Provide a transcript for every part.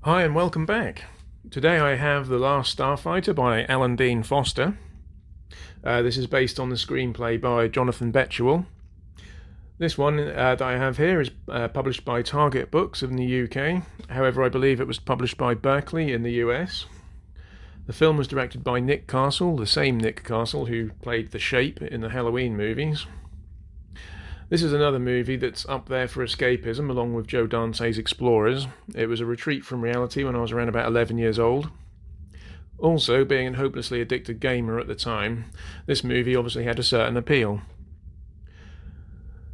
Hi and welcome back. Today I have The Last Starfighter by Alan Dean Foster. This is based on the screenplay by Jonathan Betchewell. This one that I have here is published by Target Books in the UK. However, I believe it was published by Berkeley in the US. The film was directed by Nick Castle, the same Nick Castle who played the Shape in the Halloween movies. This is another movie that's up there for escapism along with Joe Dante's Explorers. It was a retreat from reality when I was around about 11 years old. Also, being a hopelessly addicted gamer at the time, this movie obviously had a certain appeal.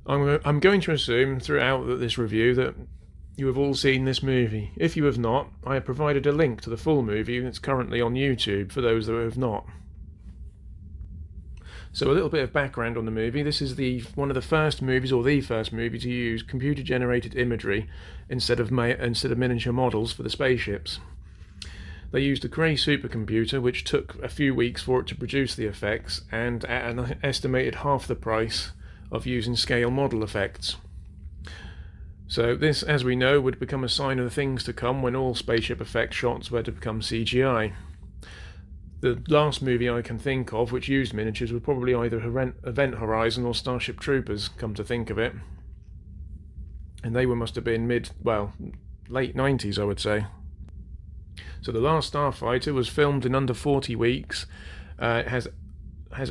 I'm going to assume throughout this review that you have all seen this movie. If you have not, I have provided a link to the full movie that's currently on YouTube for those that have not. So a little bit of background on the movie. This is one of the first movies, or the first movie, to use computer-generated imagery instead of miniature models for the spaceships. They used a Cray supercomputer, which took a few weeks for it to produce the effects, and at an estimated half the price of using scale model effects. So this, as we know, would become a sign of the things to come when all spaceship effect shots were to become CGI. The last movie I can think of which used miniatures was probably either Event Horizon or Starship Troopers, come to think of it. And they must have been late 90s, I would say. So The Last Starfighter was filmed in under 40 weeks. It has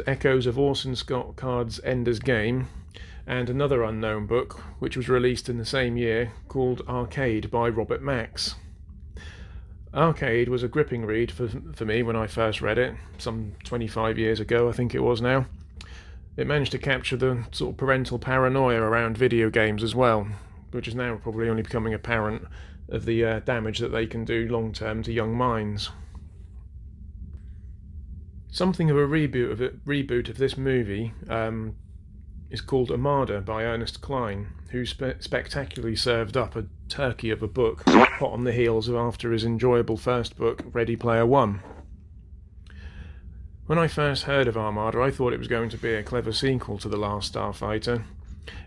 echoes of Orson Scott Card's Ender's Game and another unknown book which was released in the same year called Arcade by Robert Max. Arcade was a gripping read for me when I first read it, some 25 years ago I think it was now. It managed to capture the sort of parental paranoia around video games as well, which is now probably only becoming apparent of the damage that they can do long term to young minds. Something of a reboot of this movie is called Armada by Ernest Cline, who spectacularly served up a turkey of a book hot on the heels of after his enjoyable first book, Ready Player One. When I first heard of Armada, I thought it was going to be a clever sequel to The Last Starfighter.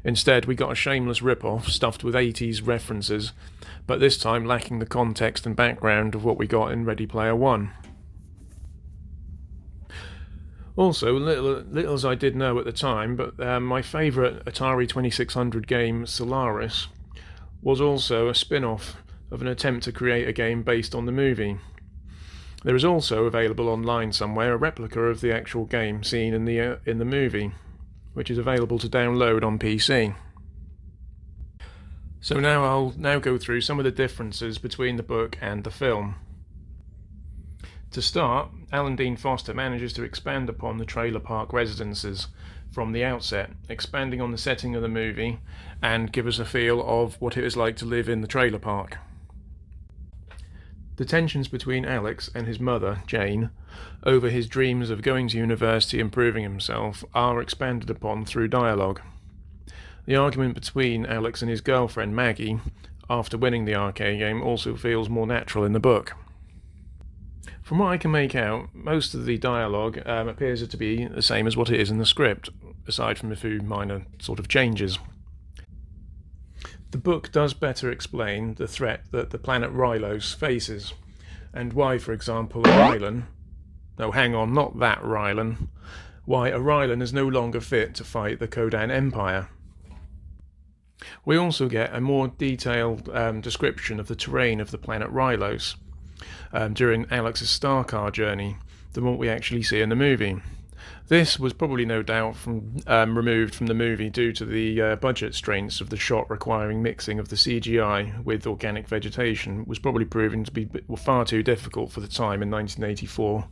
Instead, we got a shameless rip-off stuffed with 80s references, but this time lacking the context and background of what we got in Ready Player One. Also, little as I did know at the time, but my favourite Atari 2600 game, Solaris, was also a spin-off of an attempt to create a game based on the movie. There is also available online somewhere a replica of the actual game seen in the movie, which is available to download on PC. So I'll go through some of the differences between the book and the film. To start, Alan Dean Foster manages to expand upon the trailer park residences from the outset, expanding on the setting of the movie and give us a feel of what it is like to live in the trailer park. The tensions between Alex and his mother, Jane, over his dreams of going to university and proving himself are expanded upon through dialogue. The argument between Alex and his girlfriend, Maggie, after winning the arcade game also feels more natural in the book. From what I can make out, most of the dialogue appears to be the same as what it is in the script, aside from a few minor sort of changes. The book does better explain the threat that the planet Rylos faces, and why, for example, why a Rylan is no longer fit to fight the Kodan Empire. We also get a more detailed description of the terrain of the planet Rylos during Alex's star car journey than what we actually see in the movie. This was probably no doubt removed from the movie due to the budget constraints of the shot requiring mixing of the CGI with organic vegetation was probably proving to be far too difficult for the time in 1984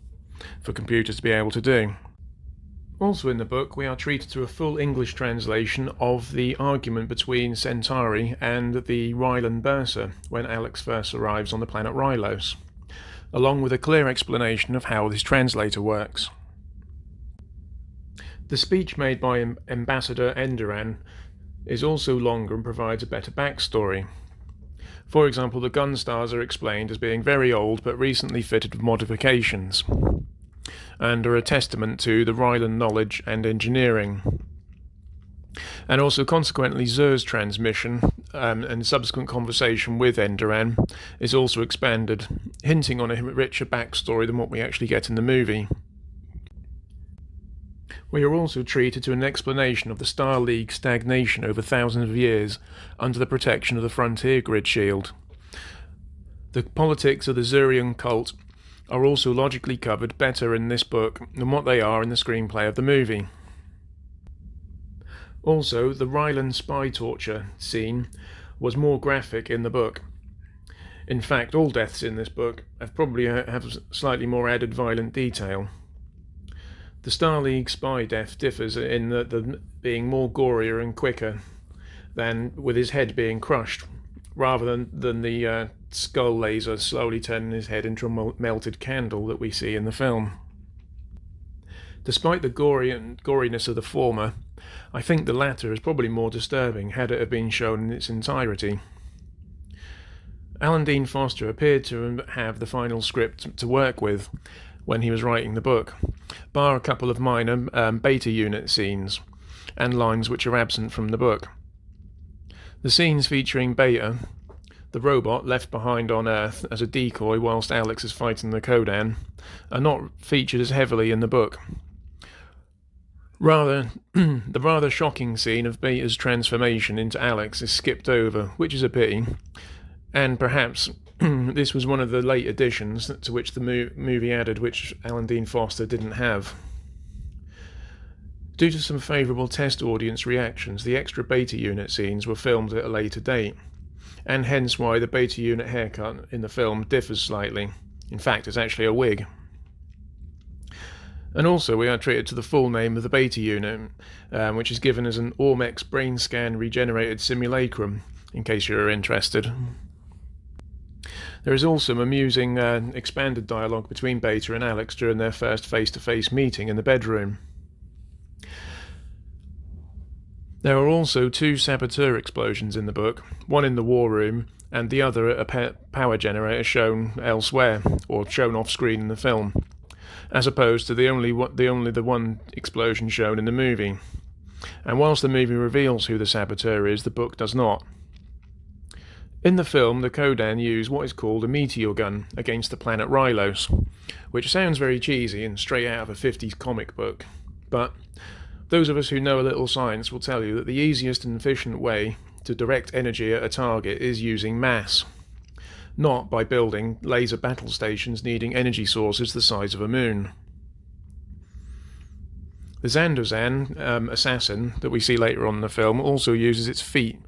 for computers to be able to do. Also in the book, we are treated to a full English translation of the argument between Centauri and the Rylan Bursa when Alex first arrives on the planet Rylos, along with a clear explanation of how this translator works. The speech made by Ambassador Enderan is also longer and provides a better backstory. For example, the Gunstars are explained as being very old but recently fitted with modifications, and are a testament to the Rylan knowledge and engineering. And also, consequently, Zur's transmission and subsequent conversation with Enderan is also expanded, hinting on a richer backstory than what we actually get in the movie. We are also treated to an explanation of the Star League's stagnation over thousands of years under the protection of the Frontier Grid Shield. The politics of the Zurian cult are also logically covered better in this book than what they are in the screenplay of the movie. Also, the Ryland spy torture scene was more graphic in the book. In fact, all deaths in this book have slightly more added violent detail. The Star League spy death differs in the being more gorier and quicker, than with his head being crushed, rather than the skull laser slowly turning his head into a melted candle that we see in the film. Despite the goriness of the former, I think the latter is probably more disturbing had it have been shown in its entirety. Alan Dean Foster appeared to have the final script to work with when he was writing the book, bar a couple of minor beta unit scenes and lines which are absent from the book. The scenes featuring Beta, the robot left behind on Earth as a decoy whilst Alex is fighting the Kodan, are not featured as heavily in the book. Rather, the rather shocking scene of Beta's transformation into Alex is skipped over, which is a pity, and perhaps this was one of the late additions to which the movie added, which Alan Dean Foster didn't have. Due to some favourable test audience reactions, the extra Beta unit scenes were filmed at a later date, and hence why the Beta unit haircut in the film differs slightly. In fact, it's actually a wig. And also we are treated to the full name of the Beta unit, which is given as an Ormex brain scan regenerated simulacrum, in case you're interested. There is also some amusing expanded dialogue between Beta and Alex during their first face-to-face meeting in the bedroom. There are also 2 saboteur explosions in the book, one in the war room and the other at a power generator shown elsewhere, or shown off-screen in the film, as opposed to the only one explosion shown in the movie. And whilst the movie reveals who the saboteur is, the book does not. In the film, the Kodan use what is called a meteor gun against the planet Rylos, which sounds very cheesy and straight out of a 50s comic book, but those of us who know a little science will tell you that the easiest and efficient way to direct energy at a target is using mass, not by building laser battle stations needing energy sources the size of a moon. The Zandozan assassin that we see later on in the film also uses its feet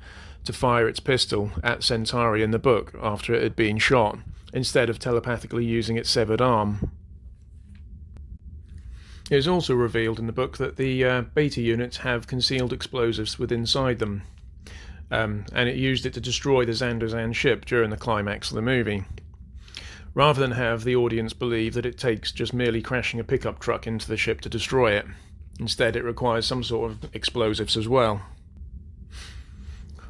to fire its pistol at Centauri in the book after it had been shot, instead of telepathically using its severed arm. It is also revealed in the book that the Beta units have concealed explosives within inside them, and it used it to destroy the Zandozan ship during the climax of the movie, rather than have the audience believe that it takes just merely crashing a pickup truck into the ship to destroy it. Instead, it requires some sort of explosives as well.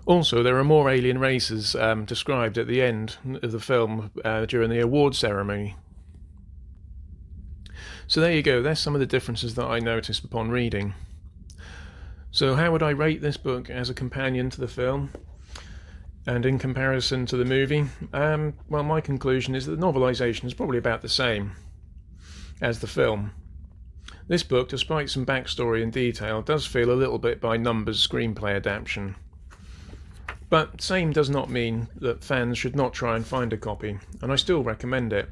Also, there are more alien races described at the end of the film during the award ceremony. So there you go, there's some of the differences that I noticed upon reading. So how would I rate this book as a companion to the film and in comparison to the movie? Well, my conclusion is that the novelization is probably about the same as the film. This book, despite some backstory and detail, does feel a little bit by numbers screenplay adaptation. But same does not mean that fans should not try and find a copy, and I still recommend it.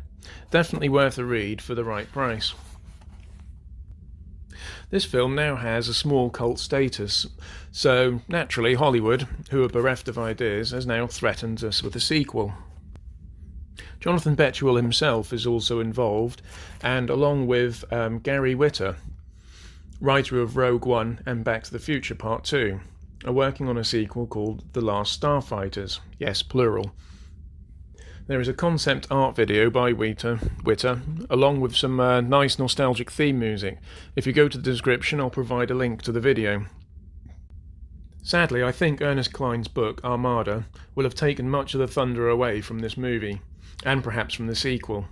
Definitely worth a read for the right price. This film now has a small cult status, so naturally Hollywood, who are bereft of ideas, has now threatened us with a sequel. Jonathan Betuel himself is also involved, and along with Gary Whitta, writer of Rogue One and Back to the Future Part 2, are working on a sequel called The Last Starfighters, yes, plural. There is a concept art video by Whitta, along with some nice nostalgic theme music. If you go to the description, I'll provide a link to the video. Sadly, I think Ernest Cline's book, Armada, will have taken much of the thunder away from this movie, and perhaps from the sequel.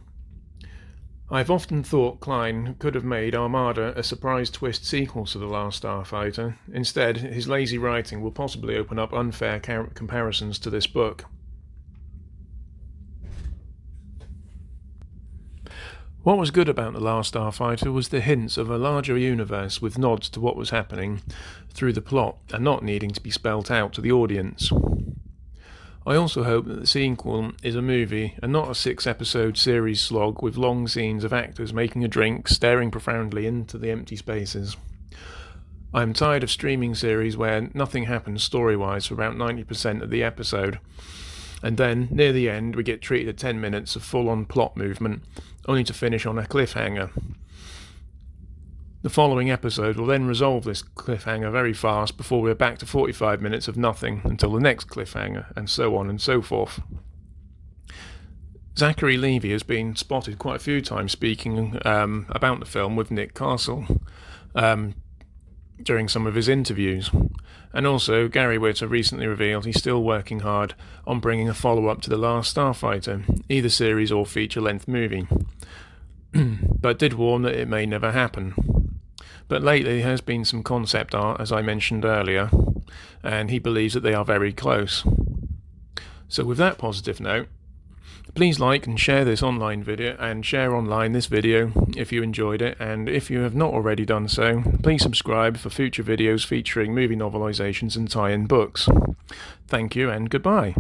I've often thought Klein could have made Armada a surprise twist sequel to The Last Starfighter. Instead, his lazy writing will possibly open up unfair comparisons to this book. What was good about The Last Starfighter was the hints of a larger universe with nods to what was happening through the plot and not needing to be spelt out to the audience. I also hope that the sequel is a movie and not a 6-episode series slog with long scenes of actors making a drink, staring profoundly into the empty spaces. I am tired of streaming series where nothing happens story-wise for about 90% of the episode, and then, near the end, we get treated 10 minutes of full-on plot movement, only to finish on a cliffhanger. The following episode will then resolve this cliffhanger very fast before we're back to 45 minutes of nothing until the next cliffhanger, and so on and so forth. Zachary Levi has been spotted quite a few times speaking about the film with Nick Castle during some of his interviews. And also, Gary Whitta recently revealed he's still working hard on bringing a follow-up to The Last Starfighter, either series or feature-length movie, but did warn that it may never happen. But lately there has been some concept art, as I mentioned earlier, and he believes that they are very close. So with that positive note, please like and share this online video, and share online this video if you enjoyed it, and if you have not already done so, please subscribe for future videos featuring movie novelizations and tie-in books. Thank you and goodbye.